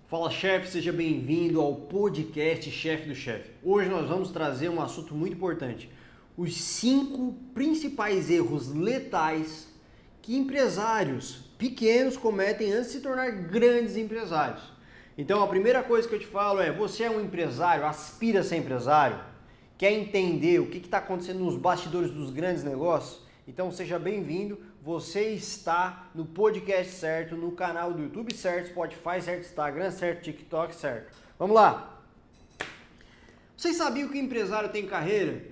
Fala, chefe, seja bem-vindo ao podcast Chefe do Chefe. Hoje nós vamos trazer um assunto muito importante: os 5 principais erros letais que empresários pequenos cometem antes de se tornar grandes empresários. Então, a primeira coisa que eu te falo é: você é um empresário, aspira a ser empresário, quer entender o que está acontecendo nos bastidores dos grandes negócios? Então, seja bem-vindo. Você está no podcast certo, no canal do YouTube certo, Spotify certo, Instagram certo, TikTok certo. Vamos lá! Vocês sabiam que o empresário tem carreira?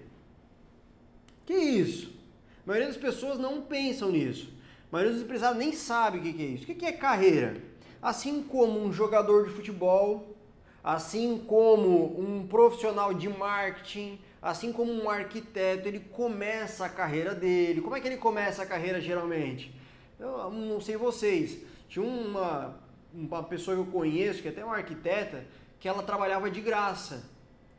Que isso? A maioria das pessoas não pensam nisso. A maioria dos empresários nem sabe o que é isso. O que é carreira? Assim como um jogador de futebol, assim como um profissional de marketing, assim como um arquiteto, ele começa a carreira dele. Como é que ele começa a carreira geralmente? Eu não sei vocês, tinha uma pessoa que eu conheço, que é até uma arquiteta, que ela trabalhava de graça.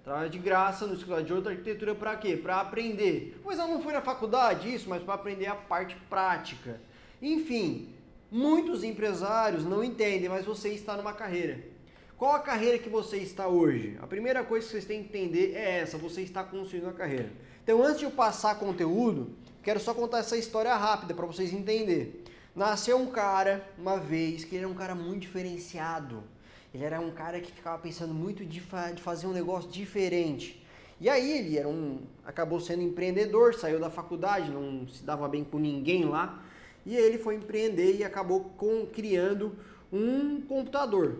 Trabalhava de graça no escritório de outra arquitetura para quê? Para aprender. Pois ela não foi na faculdade, isso, mas para aprender a parte prática. Enfim, muitos empresários não entendem, mas você está numa carreira. Qual a carreira que você está hoje? A primeira coisa que vocês têm que entender é essa: você está construindo a carreira. Então, antes de eu passar conteúdo, quero só contar essa história rápida para vocês entenderem. Nasceu um cara, uma vez, que ele era um cara muito diferenciado. Ele era um cara que ficava pensando muito de fazer um negócio diferente. E aí ele acabou sendo empreendedor, saiu da faculdade, não se dava bem com ninguém lá. E aí ele foi empreender e acabou criando um computador.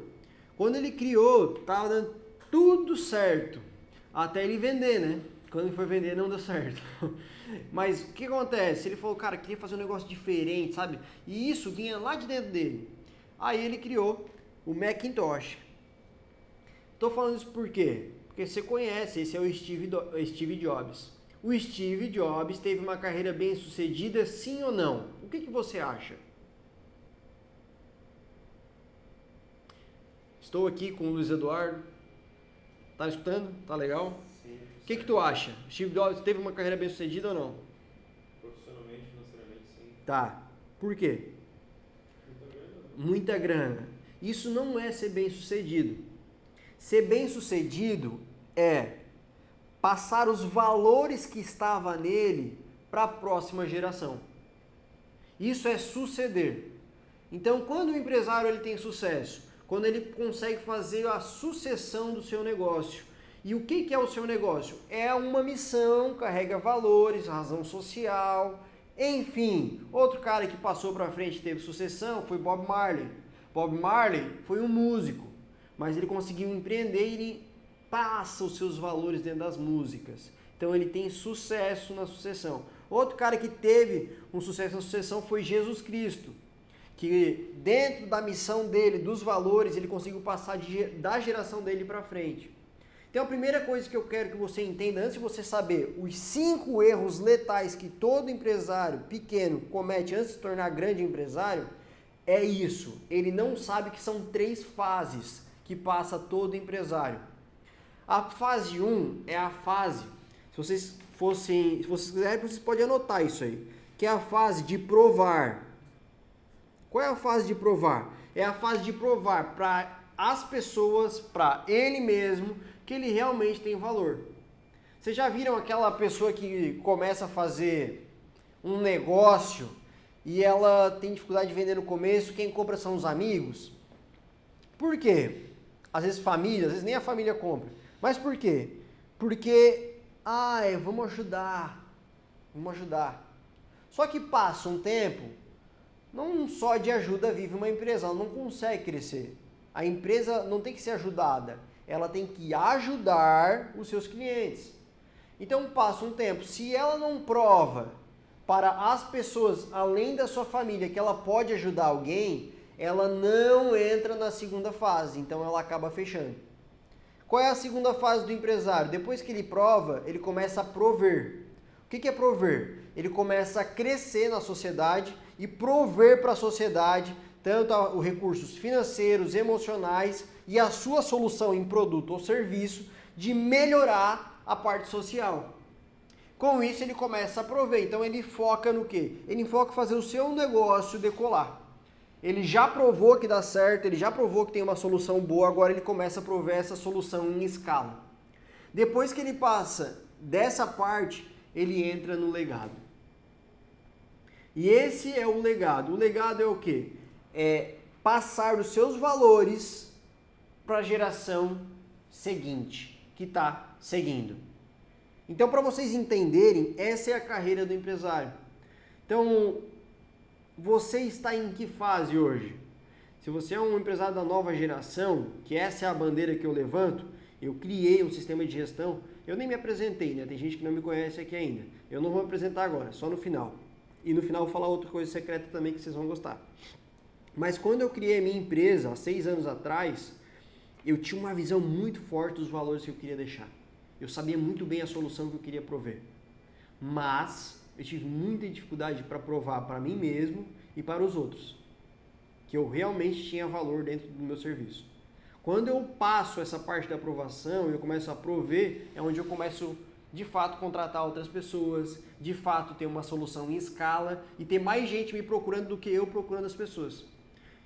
Quando ele criou, estava dando tudo certo, até ele vender, né? Quando ele foi vender, não deu certo. Mas o que acontece? Ele falou, cara, queria fazer um negócio diferente, sabe? E isso vinha lá de dentro dele. Aí ele criou o Macintosh. Estou falando isso por quê? Porque você conhece, esse é o Steve Jobs. O Steve Jobs teve uma carreira bem sucedida, sim ou não? O que você acha? Estou aqui com o Luiz Eduardo. Tá escutando? Tá legal? Sim. O que tu acha? Steve Jobs teve uma carreira bem sucedida ou não? Profissionalmente, financeiramente, sim. Tá. Por quê? Muita grana. Muita grana. Isso não é ser bem sucedido. Ser bem sucedido é passar os valores que estava nele para a próxima geração. Isso é suceder. Então, quando o empresário ele tem sucesso, quando ele consegue fazer a sucessão do seu negócio. E o que é o seu negócio? É uma missão, carrega valores, razão social, enfim. Outro cara que passou para frente e teve sucessão foi Bob Marley. Bob Marley foi um músico, mas ele conseguiu empreender e ele passa os seus valores dentro das músicas. Então ele tem sucesso na sucessão. Outro cara que teve um sucesso na sucessão foi Jesus Cristo, que dentro da missão dele, dos valores, ele conseguiu passar da geração dele para frente. Então a primeira coisa que eu quero que você entenda, antes de você saber os 5 erros letais que todo empresário pequeno comete antes de se tornar grande empresário, é isso. Ele não sabe que são 3 fases que passa todo empresário. A fase 1 é a fase, se vocês quiserem, vocês podem anotar isso aí, que é a fase de provar. Qual é a fase de provar? É a fase de provar para as pessoas, para ele mesmo, que ele realmente tem valor. Vocês já viram aquela pessoa que começa a fazer um negócio e ela tem dificuldade de vender no começo, quem compra são os amigos? Por quê? Às vezes família, às vezes nem a família compra. Mas por quê? Porque, vamos ajudar. Só que passa um tempo, não só de ajuda vive uma empresa, ela não consegue crescer. A empresa não tem que ser ajudada, ela tem que ajudar os seus clientes. Então passa um tempo, se ela não prova para as pessoas, além da sua família, que ela pode ajudar alguém, ela não entra na segunda fase, então ela acaba fechando. Qual é a segunda fase do empresário? Depois que ele prova, ele começa a prover. O que é prover? Ele começa a crescer na sociedade e prover para a sociedade tanto os recursos financeiros, emocionais e a sua solução em produto ou serviço de melhorar a parte social. Com isso ele começa a prover. Então ele foca no quê? Ele foca em fazer o seu negócio decolar. ele já provou que dá certo, ele já provou que tem uma solução boa, agora ele começa a prover essa solução em escala. Depois que ele passa dessa parte, ele entra no legado. E esse é o legado. O legado é o quê? É passar os seus valores para a geração seguinte, que está seguindo. Então, para vocês entenderem, essa é a carreira do empresário. Então, você está em que fase hoje? Se você é um empresário da nova geração, que essa é a bandeira que eu levanto, eu criei um sistema de gestão, eu nem me apresentei, né? Tem gente que não me conhece aqui ainda. Eu não vou me apresentar agora, só no final. E no final eu vou falar outra coisa secreta também que vocês vão gostar. Mas quando eu criei a minha empresa, há 6 anos atrás, eu tinha uma visão muito forte dos valores que eu queria deixar. Eu sabia muito bem a solução que eu queria prover. Mas eu tive muita dificuldade para provar para mim mesmo e para os outros que eu realmente tinha valor dentro do meu serviço. Quando eu passo essa parte da aprovação e eu começo a prover, é onde eu começo de fato contratar outras pessoas, de fato ter uma solução em escala e ter mais gente me procurando do que eu procurando as pessoas.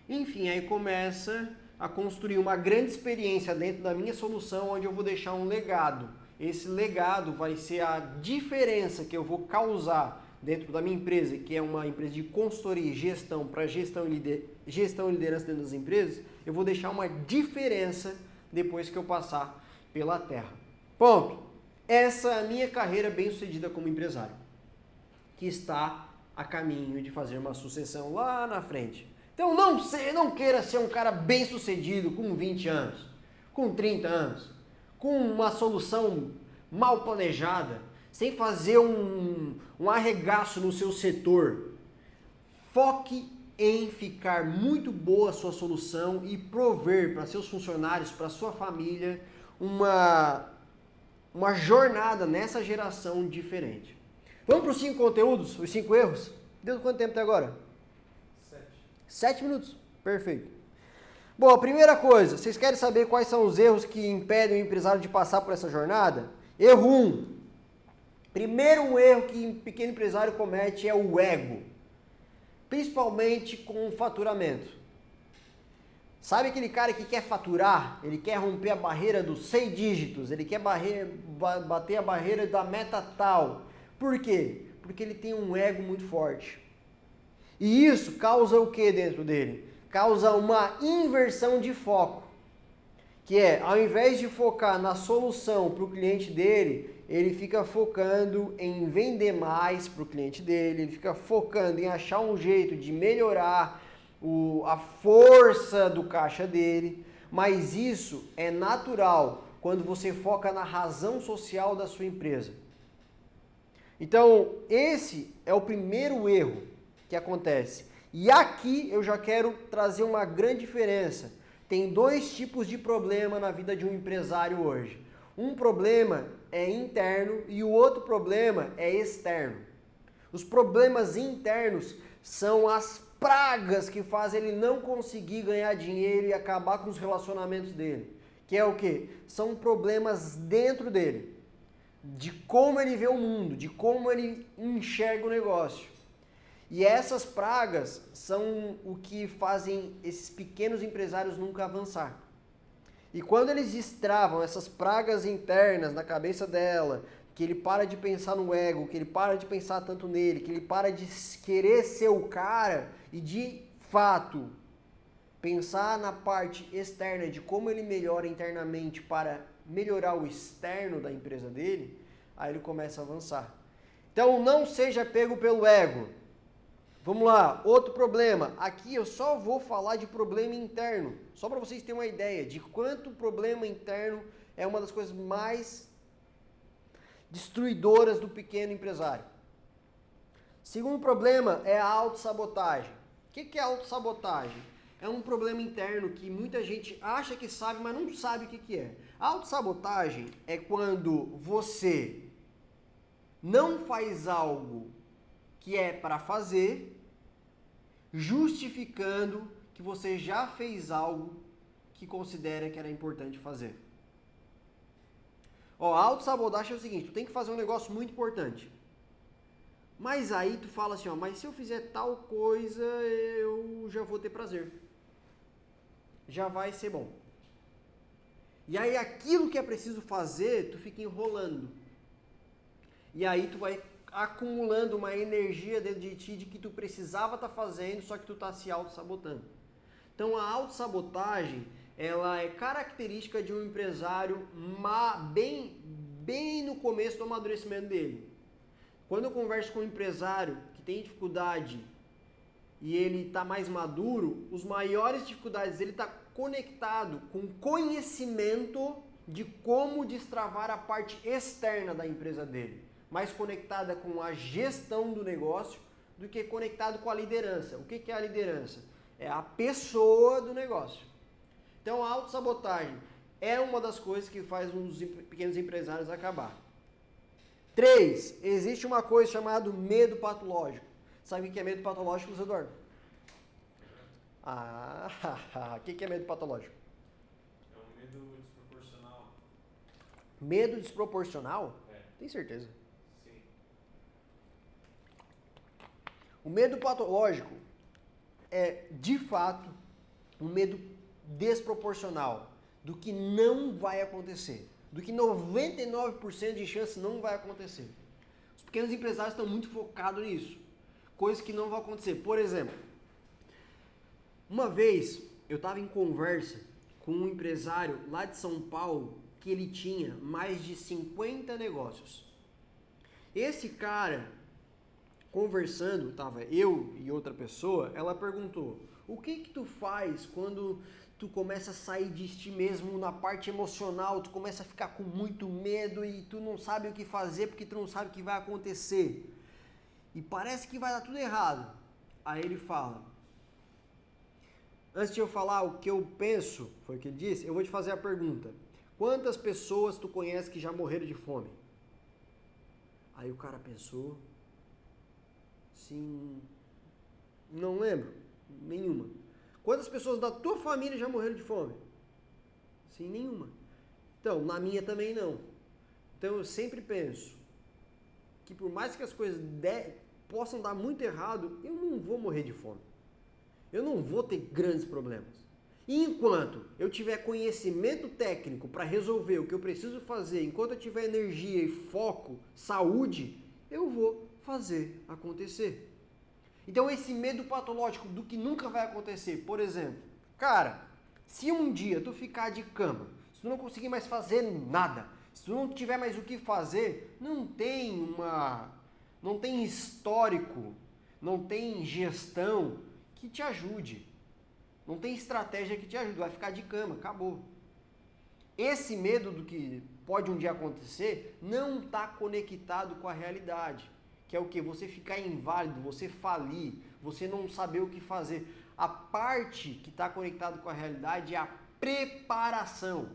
Enfim, aí começa a construir uma grande experiência dentro da minha solução, onde eu vou deixar um legado. Esse legado vai ser a diferença que eu vou causar dentro da minha empresa, que é uma empresa de consultoria e gestão para gestão e liderança dentro das empresas. Eu vou deixar uma diferença depois que eu passar pela terra. Ponto. Essa é a minha carreira bem-sucedida como empresário, que está a caminho de fazer uma sucessão lá na frente. Então não queira ser um cara bem-sucedido com 20 anos, com 30 anos, com uma solução mal planejada, sem fazer um arregaço no seu setor. Foque em ficar muito boa a sua solução e prover para seus funcionários, para sua família, uma jornada nessa geração diferente. Vamos para os 5 conteúdos, os 5 erros? Deu quanto tempo até agora? 7 minutos. Perfeito. Bom, a primeira coisa, vocês querem saber quais são os erros que impedem o empresário de passar por essa jornada? Erro 1. Primeiro erro que um pequeno empresário comete é o ego. Principalmente com o faturamento. Sabe aquele cara que quer faturar? Ele quer romper a barreira dos 6 dígitos, ele quer bater a barreira da meta tal. Por quê? Porque ele tem um ego muito forte. E isso causa o que dentro dele? Causa uma inversão de foco. Que é, ao invés de focar na solução para o cliente dele, ele fica focando em vender mais para o cliente dele, ele fica focando em achar um jeito de melhorar a força do caixa dele. Mas isso é natural quando você foca na razão social da sua empresa. Então, esse é o primeiro erro que acontece. E aqui eu já quero trazer uma grande diferença. Tem 2 tipos de problema na vida de um empresário hoje. Um problema é interno e o outro problema é externo. Os problemas internos são as pragas que fazem ele não conseguir ganhar dinheiro e acabar com os relacionamentos dele. Que é o quê? São problemas dentro dele. De como ele vê o mundo, de como ele enxerga o negócio. E essas pragas são o que fazem esses pequenos empresários nunca avançar. E quando eles destravam essas pragas internas na cabeça dela, que ele para de pensar no ego, que ele para de pensar tanto nele, que ele para de querer ser o cara e de fato pensar na parte externa de como ele melhora internamente para melhorar o externo da empresa dele, aí ele começa a avançar. Então não seja pego pelo ego. Vamos lá, outro problema. Aqui eu só vou falar de problema interno, só para vocês terem uma ideia de quanto o problema interno é uma das coisas mais destruidoras do pequeno empresário. Segundo problema é a autossabotagem. O que é autossabotagem? É um problema interno que muita gente acha que sabe, mas não sabe o que é. A autossabotagem é quando você não faz algo que é para fazer, justificando que você já fez algo que considera que era importante fazer. A autossabotagem é o seguinte, tu tem que fazer um negócio muito importante. Mas aí tu fala assim, ó, mas se eu fizer tal coisa, eu já vou ter prazer. Já vai ser bom. E aí aquilo que é preciso fazer, tu fica enrolando. E aí tu vai acumulando uma energia dentro de ti de que tu precisava estar fazendo, só que tu tá se auto-sabotando. Então a autossabotagem, ela é característica de um empresário bem no começo do amadurecimento dele. Quando eu converso com um empresário que tem dificuldade e ele está mais maduro, as maiores dificuldades dele está conectado com conhecimento de como destravar a parte externa da empresa dele, mais conectada com a gestão do negócio do que conectado com a liderança. O que é a liderança? É a pessoa do negócio. Então a autossabotagem é uma das coisas que faz os pequenos empresários acabar. 3. Existe uma coisa chamada medo patológico. Sabe o que é medo patológico, Luiz Eduardo? O que é medo patológico? É um medo desproporcional. Medo desproporcional? É. Tem certeza? Sim. O medo patológico é, de fato, um medo desproporcional do que não vai acontecer. Do que 99% de chance não vai acontecer. Os pequenos empresários estão muito focados nisso. Coisas que não vão acontecer. Por exemplo, uma vez eu estava em conversa com um empresário lá de São Paulo que ele tinha mais de 50 negócios. Esse cara, conversando, estava eu e outra pessoa, ela perguntou: o que tu faz quando tu começa a sair de ti mesmo na parte emocional, tu começa a ficar com muito medo e tu não sabe o que fazer porque tu não sabe o que vai acontecer e parece que vai dar tudo errado. Aí ele fala: antes de eu falar o que eu penso, foi o que ele disse, eu vou te fazer a pergunta: quantas pessoas tu conhece que já morreram de fome? Aí o cara pensou: sim, não lembro, nenhuma. Quantas pessoas da tua família já morreram de fome? Sim, nenhuma. Então, na minha também não. Então eu sempre penso que por mais que as coisas possam dar muito errado, eu não vou morrer de fome. Eu não vou ter grandes problemas. E enquanto eu tiver conhecimento técnico para resolver o que eu preciso fazer, enquanto eu tiver energia e foco, saúde, eu vou fazer acontecer. Então esse medo patológico do que nunca vai acontecer, por exemplo, cara, se um dia tu ficar de cama, se tu não conseguir mais fazer nada, se tu não tiver mais o que fazer, não tem histórico, não tem gestão que te ajude, não tem estratégia que te ajude, vai ficar de cama, acabou. Esse medo do que pode um dia acontecer não está conectado com a realidade. Que é o que? Você ficar inválido, você falir, você não saber o que fazer. A parte que está conectada com a realidade é a preparação.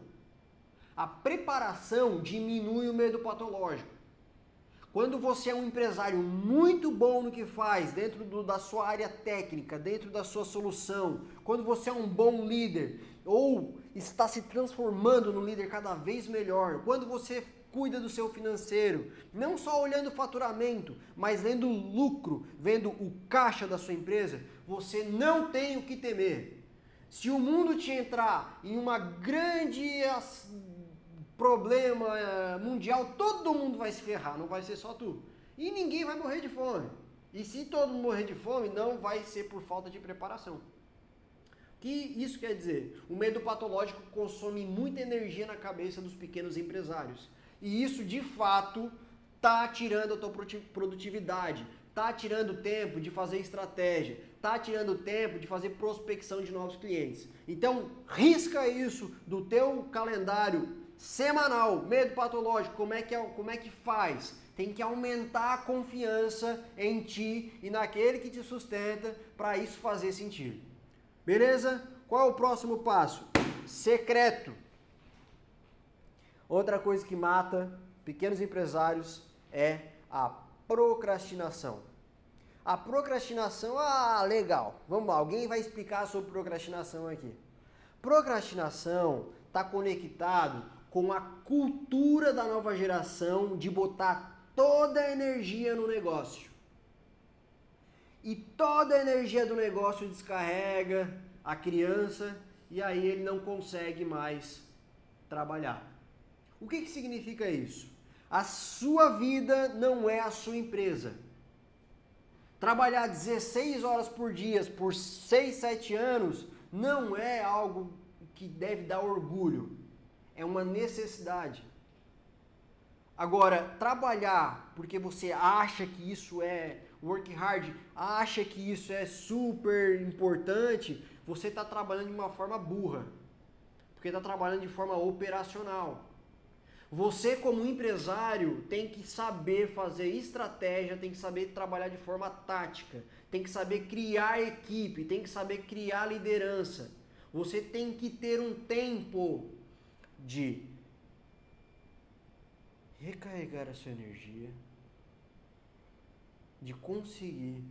A preparação diminui o medo patológico. Quando você é um empresário muito bom no que faz, dentro da sua área técnica, dentro da sua solução, quando você é um bom líder, ou está se transformando num líder cada vez melhor, quando você cuida do seu financeiro, não só olhando o faturamento, mas vendo o lucro, vendo o caixa da sua empresa, você não tem o que temer. Se o mundo te entrar em uma grande problema mundial, todo mundo vai se ferrar, não vai ser só tu. E ninguém vai morrer de fome. E se todo mundo morrer de fome, não vai ser por falta de preparação. O que isso quer dizer? O medo patológico consome muita energia na cabeça dos pequenos empresários. E isso, de fato, está tirando a tua produtividade, está tirando tempo de fazer estratégia, está tirando tempo de fazer prospecção de novos clientes. Então, risca isso do teu calendário semanal. Medo patológico, como é que faz? Tem que aumentar a confiança em ti e naquele que te sustenta para isso fazer sentido. Beleza? Qual é o próximo passo? Secreto. Outra coisa que mata pequenos empresários é a procrastinação. A procrastinação, legal. Vamos lá, alguém vai explicar sobre procrastinação aqui. Procrastinação está conectado com a cultura da nova geração de botar toda a energia no negócio. e toda a energia do negócio descarrega a criança e aí ele não consegue mais trabalhar. O que significa isso? A sua vida não é a sua empresa. Trabalhar 16 horas por dia por 6, 7 anos não é algo que deve dar orgulho. É uma necessidade. Agora, trabalhar porque você acha que isso é work hard, acha que isso é super importante, você está trabalhando de uma forma burra. Porque está trabalhando de forma operacional. Você, como empresário, tem que saber fazer estratégia, tem que saber trabalhar de forma tática, tem que saber criar equipe, tem que saber criar liderança. Você tem que ter um tempo de recarregar a sua energia, de conseguir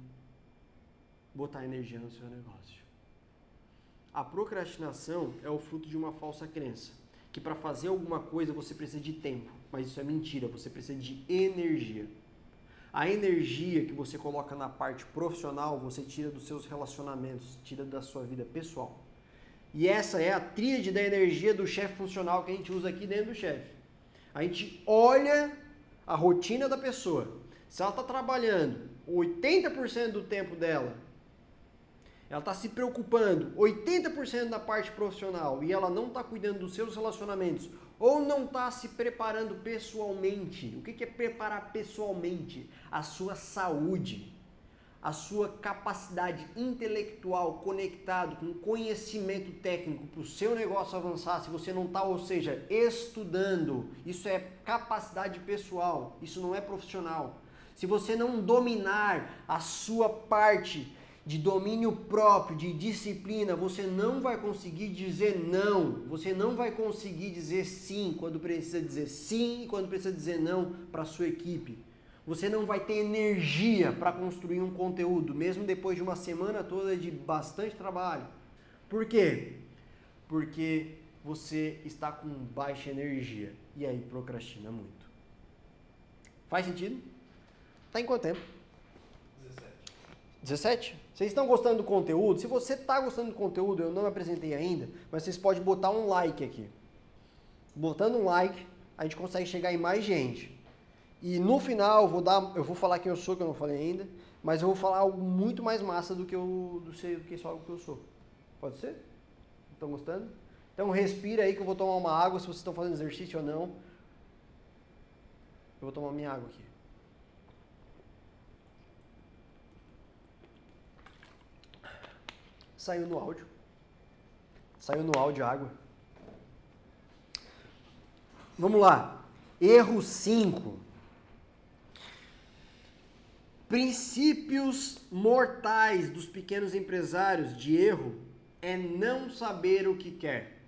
botar energia no seu negócio. A procrastinação é o fruto de uma falsa crença, que para fazer alguma coisa você precisa de tempo, mas isso é mentira, você precisa de energia. A energia que você coloca na parte profissional, você tira dos seus relacionamentos, tira da sua vida pessoal. E essa é a tríade da energia do chefe funcional que a gente usa aqui dentro do chefe. A gente olha a rotina da pessoa. Se ela está trabalhando 80% do tempo dela, ela está se preocupando 80% da parte profissional e ela não está cuidando dos seus relacionamentos ou não está se preparando pessoalmente. O que é preparar pessoalmente? A sua saúde, a sua capacidade intelectual conectado com conhecimento técnico para o seu negócio avançar. Se você não está, ou seja, estudando, isso é capacidade pessoal, isso não é profissional. Se você não dominar a sua parte de domínio próprio, de disciplina, você não vai conseguir dizer não, você não vai conseguir dizer sim quando precisa dizer sim e quando precisa dizer não para a sua equipe. Você não vai ter energia para construir um conteúdo, mesmo depois de uma semana toda de bastante trabalho. Por quê? Porque você está com baixa energia e aí procrastina muito. Faz sentido? Tá em quanto tempo? 17? Vocês estão gostando do conteúdo? Se você está gostando do conteúdo, eu não apresentei ainda, mas vocês podem botar um like aqui. Botando um like, a gente consegue chegar em mais gente. E no final eu vou falar quem eu sou, que eu não falei ainda, mas eu vou falar algo muito mais massa do que só algo que eu sou. Pode ser? Estão gostando? Então respira aí que eu vou tomar uma água, se vocês estão fazendo exercício ou não. Eu vou tomar minha água aqui. Saiu no áudio. Saiu no áudio a água. Vamos lá. Erro 5. Princípios mortais dos pequenos empresários de erro é não saber o que quer,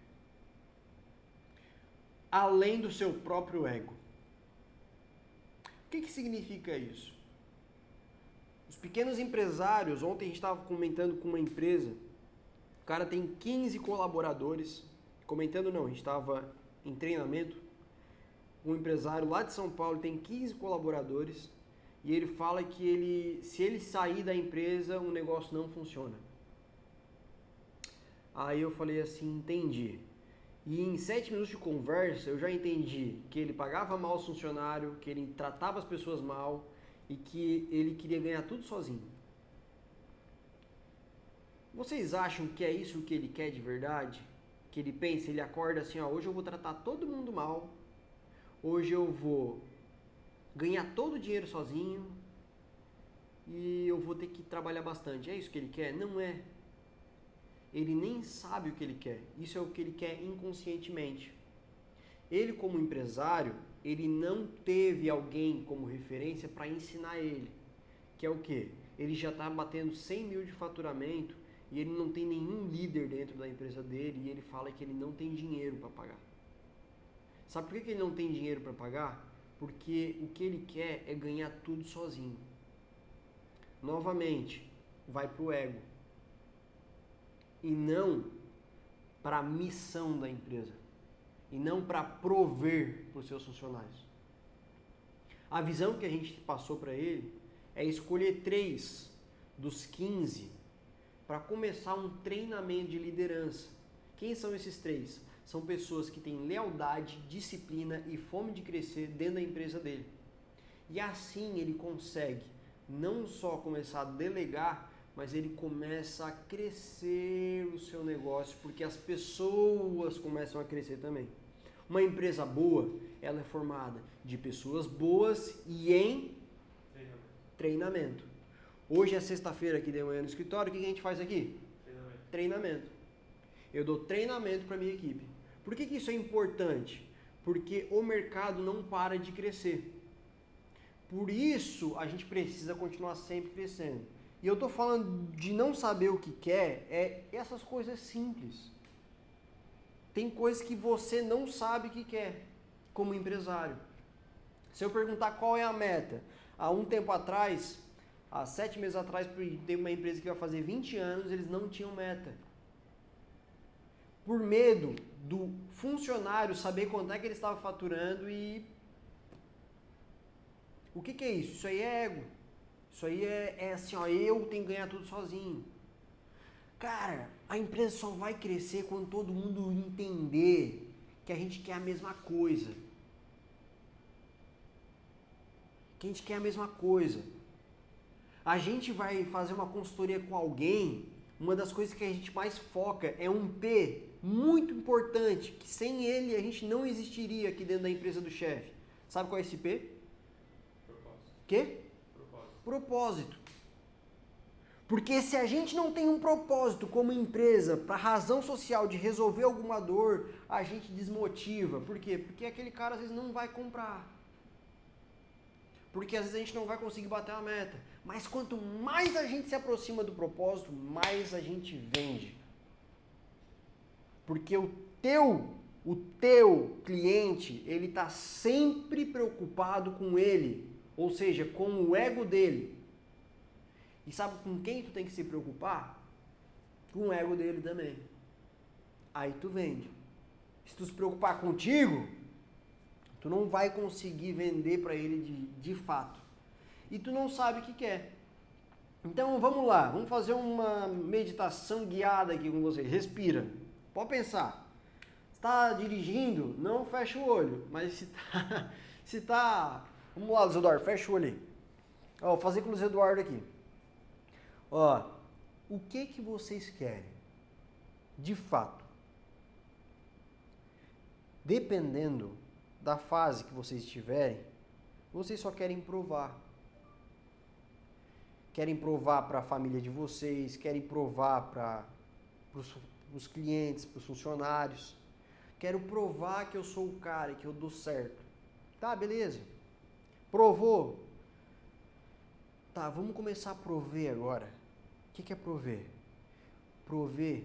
além do seu próprio ego. O que significa isso? Os pequenos empresários, ontem a gente estava comentando com uma empresa, o cara tem 15 colaboradores, comentando não, a gente estava em treinamento, um empresário lá de São Paulo tem 15 colaboradores, e ele fala que se ele sair da empresa, o negócio não funciona. Aí eu falei assim, entendi. E em 7 minutos de conversa, eu já entendi que ele pagava mal os funcionários, que ele tratava as pessoas mal e que ele queria ganhar tudo sozinho. Vocês acham que é isso que ele quer de verdade? Que ele pensa, ele acorda assim, ó, hoje eu vou tratar todo mundo mal, hoje eu vou ganhar todo o dinheiro sozinho e eu vou ter que trabalhar bastante. É isso que ele quer? Não é. Ele nem sabe o que ele quer. Isso é o que ele quer inconscientemente. Ele, como empresário, ele não teve alguém como referência para ensinar ele. Que é o quê? Ele já está batendo 100 mil de faturamento e ele não tem nenhum líder dentro da empresa dele e ele fala que ele não tem dinheiro para pagar. Sabe por que ele não tem dinheiro para pagar? Porque o que ele quer é ganhar tudo sozinho. Novamente, vai para o ego. E não para a missão da empresa. E não para prover para os seus funcionários. A visão que a gente passou para ele é escolher 3 dos 15 para começar um treinamento de liderança. Quem são esses 3? São pessoas que têm lealdade, disciplina e fome de crescer dentro da empresa dele. E assim ele consegue não só começar a delegar, mas ele começa a crescer o seu negócio, porque as pessoas começam a crescer também. Uma empresa boa, ela é formada de pessoas boas e em treinamento. Hoje é sexta-feira aqui de manhã no escritório, o que a gente faz aqui? Treinamento. Eu dou treinamento para minha equipe. Por que isso é importante? Porque o mercado não para de crescer. Por isso a gente precisa continuar sempre crescendo. E eu estou falando de não saber o que quer, é essas coisas simples. Tem coisas que você não sabe o que quer, como empresário. Se eu perguntar qual é a meta, há um tempo atrás, há 7 meses atrás, teve uma empresa que vai fazer 20 anos, eles não tinham meta. Por medo do funcionário saber quanto é que ele estava faturando e... O que é isso? Isso aí é ego. Isso aí é assim, ó, eu tenho que ganhar tudo sozinho. Cara, a empresa só vai crescer quando todo mundo entender que a gente quer a mesma coisa. Que a gente quer a mesma coisa. A gente vai fazer uma consultoria com alguém, uma das coisas que a gente mais foca é um P muito importante, que sem ele a gente não existiria aqui dentro da empresa do chefe. Sabe qual é esse P? Propósito. Quê? Propósito. Porque se a gente não tem um propósito como empresa, para razão social de resolver alguma dor, a gente desmotiva. Por quê? Porque aquele cara às vezes não vai comprar. Porque às vezes a gente não vai conseguir bater a meta. Mas quanto mais a gente se aproxima do propósito, mais a gente vende. Porque o teu cliente, ele está sempre preocupado com ele. Ou seja, com o ego dele. E sabe com quem tu tem que se preocupar? Com o ego dele também. Aí tu vende. Se tu se preocupar contigo, tu não vai conseguir vender para ele de fato. E tu não sabe o que quer. Então vamos lá, vamos fazer uma meditação guiada aqui com você. Respira. Pode pensar. Se está dirigindo, não fecha o olho. Mas se tá... Vamos lá, Luiz Eduardo, fecha o olho aí. Ó, vou fazer com o Luiz Eduardo aqui. Ó, o que vocês querem? De fato. Dependendo da fase que vocês estiverem, vocês só querem provar. Querem provar para a família de vocês, querem provar para os clientes, para os funcionários. Quero provar que eu sou o cara e que eu dou certo. Tá, beleza. Provou. Tá, vamos começar a prover agora. O que é prover? Prover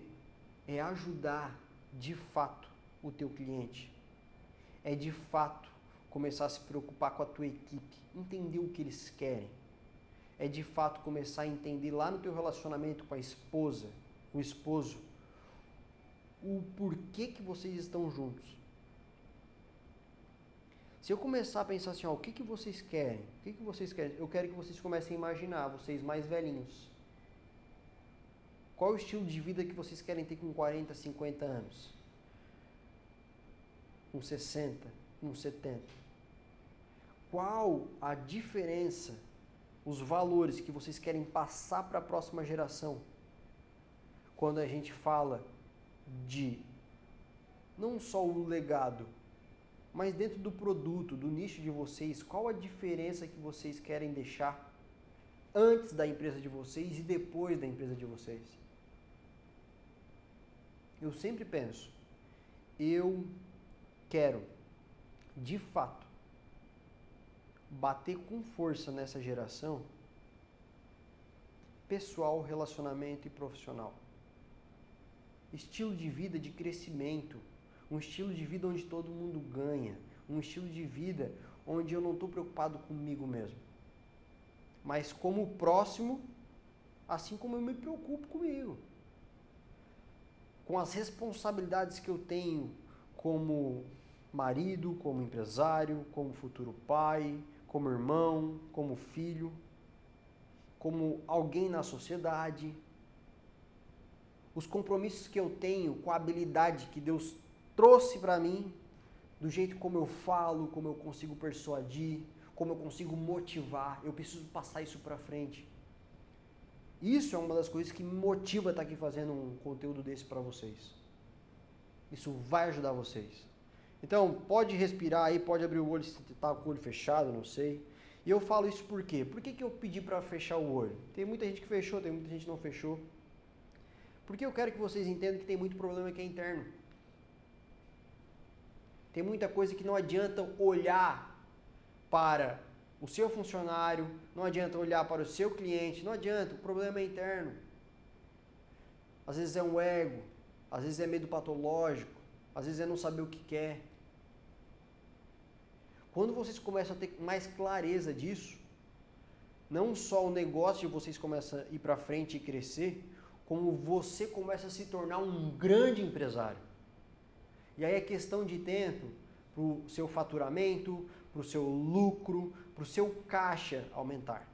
é ajudar de fato o teu cliente. É de fato começar a se preocupar com a tua equipe, entender o que eles querem. É de fato começar a entender lá no teu relacionamento com a esposa, o esposo, o porquê que vocês estão juntos. Se eu começar a pensar assim, ó, o que vocês querem? O que vocês querem? Eu quero que vocês comecem a imaginar, vocês mais velhinhos. Qual é o estilo de vida que vocês querem ter com 40, 50 anos? Com 60, com 70? Qual a diferença, os valores que vocês querem passar para a próxima geração? Quando a gente fala de não só o legado, mas dentro do produto, do nicho de vocês, qual a diferença que vocês querem deixar antes da empresa de vocês e depois da empresa de vocês? Eu sempre penso, eu quero, de fato, bater com força nessa geração, pessoal, relacionamento e profissional. Estilo de vida de crescimento, um estilo de vida onde todo mundo ganha, um estilo de vida onde eu não estou preocupado comigo mesmo, mas como o próximo, assim como eu me preocupo comigo, com as responsabilidades que eu tenho como marido, como empresário, como futuro pai, como irmão, como filho. como alguém na sociedade, os compromissos que eu tenho com a habilidade que Deus trouxe para mim, do jeito como eu falo, como eu consigo persuadir, como eu consigo motivar, eu preciso passar isso para frente. Isso é uma das coisas que me motiva a estar aqui fazendo um conteúdo desse para vocês. Isso vai ajudar vocês. Então, pode respirar aí, pode abrir o olho se está com o olho fechado, não sei. E eu falo isso por quê? Por que eu pedi para fechar o olho? Tem muita gente que fechou, tem muita gente que não fechou. Porque eu quero que vocês entendam que tem muito problema que é interno. Tem muita coisa que não adianta olhar para o seu funcionário, não adianta olhar para o seu cliente, não adianta, o problema é interno. Às vezes é um ego, às vezes é medo patológico, às vezes é não saber o que quer. Quando vocês começam a ter mais clareza disso, não só o negócio de vocês começa a ir para frente e crescer, como você começa a se tornar um grande empresário. E aí é questão de tempo para o seu faturamento, para o seu lucro, para o seu caixa aumentar.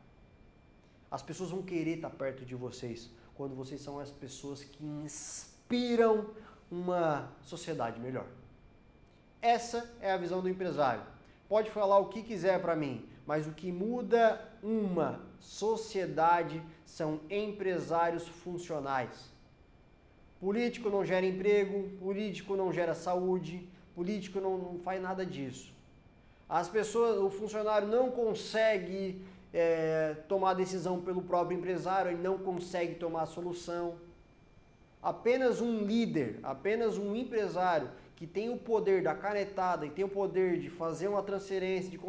As pessoas vão querer estar perto de vocês quando vocês são as pessoas que inspiram uma sociedade melhor. Essa é a visão do empresário. Pode falar o que quiser para mim, mas o que muda uma sociedade são empresários funcionais. Político não gera emprego, político não gera saúde, político não faz nada disso. As pessoas, o funcionário não consegue tomar decisão pelo próprio empresário, ele não consegue tomar a solução. Apenas um líder, apenas um empresário que tem o poder da canetada e tem o poder de fazer uma transferência, de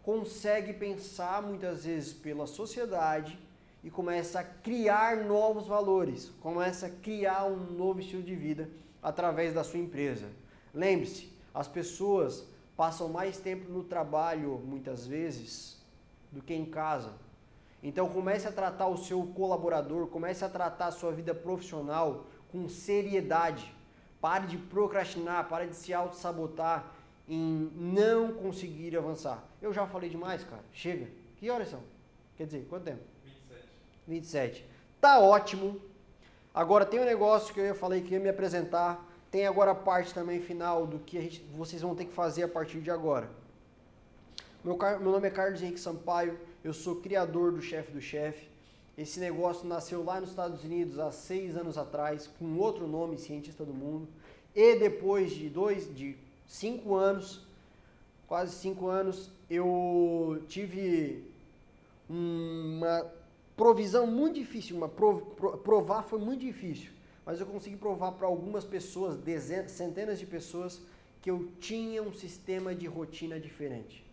consegue pensar muitas vezes pela sociedade e começa a criar novos valores, começa a criar um novo estilo de vida através da sua empresa. Lembre-se, as pessoas passam mais tempo no trabalho, muitas vezes, do que em casa. Então comece a tratar o seu colaborador, comece a tratar a sua vida profissional com seriedade. Pare de procrastinar, pare de se auto-sabotar em não conseguir avançar. Eu já falei demais, cara. Chega. Que horas são? Quer dizer, quanto tempo? 27. Tá ótimo. Agora tem um negócio que eu falei que ia me apresentar. Tem agora a parte também final do que vocês vão ter que fazer a partir de agora. Meu nome é Carlos Henrique Sampaio, eu sou criador do Chefe do Chefe. Esse negócio nasceu lá nos Estados Unidos há 6 anos atrás, com outro nome, Cientista do Mundo. E depois de 5 anos, quase 5 anos, eu tive uma provisão muito difícil, provar foi muito difícil. Mas eu consegui provar para algumas pessoas, centenas de pessoas, que eu tinha um sistema de rotina diferente.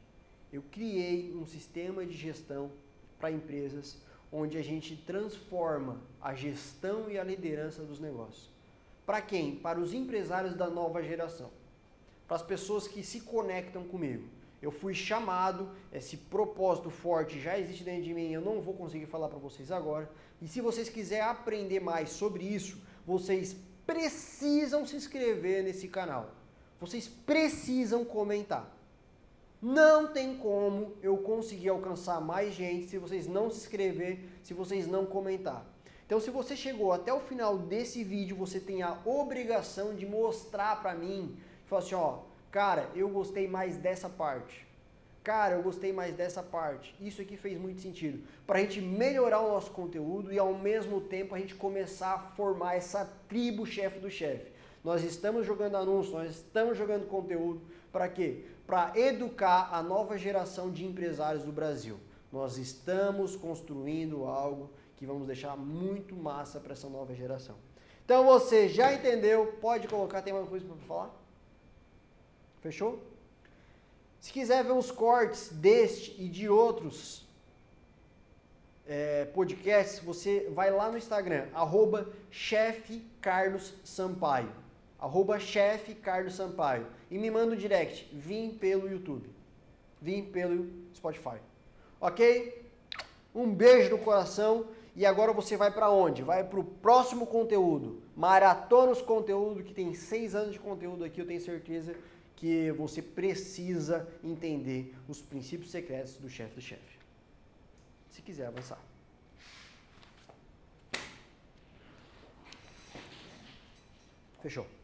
Eu criei um sistema de gestão para empresas onde a gente transforma a gestão e a liderança dos negócios. Para quem? Para os empresários da nova geração. Para as pessoas que se conectam comigo. Eu fui chamado, esse propósito forte já existe dentro de mim, eu não vou conseguir falar para vocês agora. E se vocês quiserem aprender mais sobre isso, vocês precisam se inscrever nesse canal. Vocês precisam comentar. Não tem como eu conseguir alcançar mais gente se vocês não se inscrever, se vocês não comentar. Então, se você chegou até o final desse vídeo, você tem a obrigação de mostrar para mim, falar assim, ó, cara, eu gostei mais dessa parte. Cara, eu gostei mais dessa parte. Isso aqui fez muito sentido. Para a gente melhorar o nosso conteúdo e ao mesmo tempo a gente começar a formar essa tribo chefe do chefe. Nós estamos jogando anúncios, nós estamos jogando conteúdo. Para quê? Para educar a nova geração de empresários do Brasil. Nós estamos construindo algo que vamos deixar muito massa para essa nova geração. Então você já entendeu? Pode colocar, tem alguma coisa para falar? Fechou? Se quiser ver os cortes deste e de outros podcasts, você vai lá no Instagram, @chefcarlossampaio, @chefcarlossampaio, e me manda um direct, vim pelo YouTube, vim pelo Spotify, ok? Um beijo no coração, e agora você vai para onde? Vai para o próximo conteúdo, maratona os conteúdo, que tem 6 anos de conteúdo aqui, eu tenho certeza que você precisa entender os princípios secretos do chefe do chefe. Se quiser avançar. Fechou.